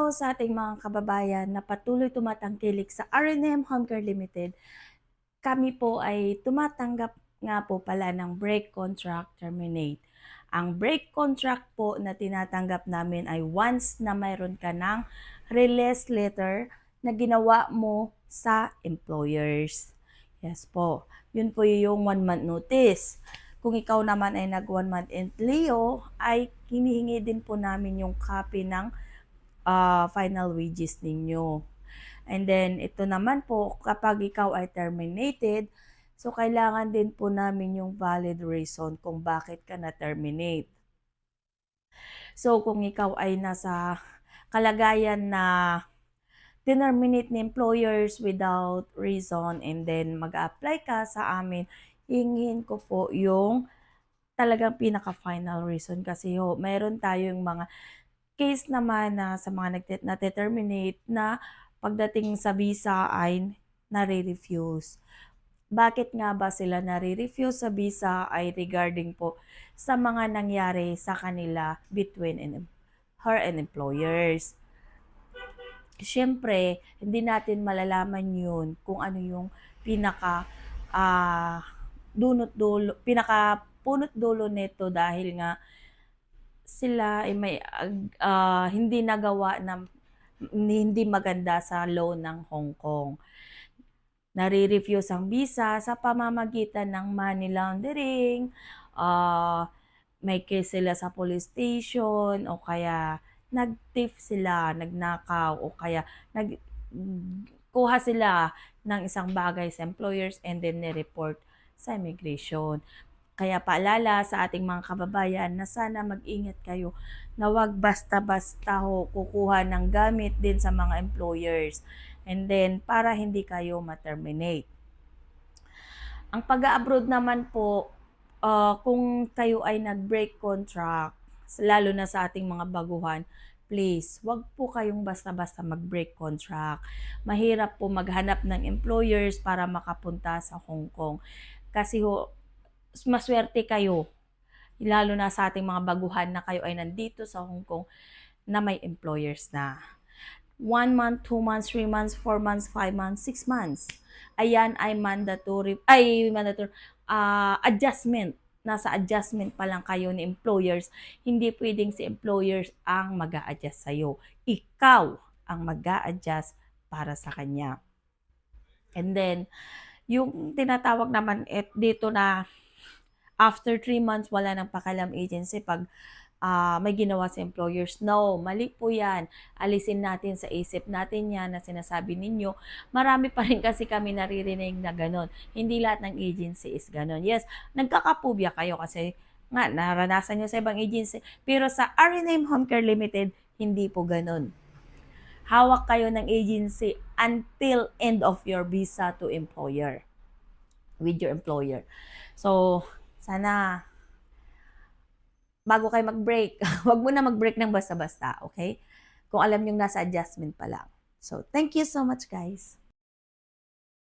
araw sa ating mga kababayan na patuloy tumatangkilik sa R&M Home Care Limited. Kami po ay tumatanggap nga po pala ng break contract terminate. Ang break contract po na tinatanggap namin ay once na mayroon ka ng release letter na ginawa mo sa employers. Yes po. Yun po yung 1 month notice. Kung ikaw naman ay nag 1 month in lieu, ay hinihingi din po namin yung copy ng final wages ninyo. And then, ito naman po, kapag ikaw ay terminated, so kailangan din po namin yung valid reason kung bakit ka na-terminate. So, kung ikaw ay nasa kalagayan na terminate ni employers without reason and then mag-apply ka sa amin, hingin ko po yung talagang pinaka-final reason kasi meron tayong mga case naman na sa mga nate-terminate na pagdating sa visa ay nare-refuse. Bakit nga ba sila nare-refuse sa visa ay regarding po sa mga nangyari sa kanila between her and employers. Siyempre, hindi natin malalaman yun kung ano yung pinaka punot dulo nito dahil nga sila ay may hindi nagawa na hindi maganda sa law ng Hong Kong. Nare-refuse ang visa sa pamamagitan ng money laundering, may case sila sa police station o kaya nag-thief sila, nagnakaw o kaya nagkuha sila ng isang bagay sa employers and then ni-report sa immigration. Kaya paalala sa ating mga kababayan na sana mag-ingat kayo na wag basta-basta kukuha ng gamit din sa mga employers and then para hindi kayo ma-terminate. Ang pag-abroad naman po, kung kayo ay nag-break contract, lalo na sa ating mga baguhan, please, wag po kayong basta-basta mag-break contract. Mahirap po maghanap ng employers para makapunta sa Hong Kong. Kasi maswerte kayo, lalo na sa ating mga baguhan na kayo ay nandito sa Hong Kong na may employers na. 1 month, 2 months, 3 months, 4 months, 5 months, 6 months. Ayan ay mandatory adjustment. Nasa adjustment pa lang kayo ni employers. Hindi pwedeng si employers ang mag-a-adjust sa'yo. Ikaw ang mag-a-adjust para sa kanya. And then, yung tinatawag naman dito na after 3 months, wala nang pakialam agency pag may ginawa sa employers. No, mali po yan. Alisin natin sa isip natin yan na sinasabi ninyo. Marami pa rin kasi kami naririnig na ganon. Hindi lahat ng agency is ganon. Yes, nagkakapubya kayo kasi nga naranasan nyo sa ibang agency. Pero sa R&M Home Care Limited, hindi po ganon. Hawak kayo ng agency until end of your visa to employer. With your employer. So, sana bago kayo mag-break, wag mo na mag-break ng basta-basta, okay? Kung alam nyo nasa adjustment pa lang. So, thank you so much guys.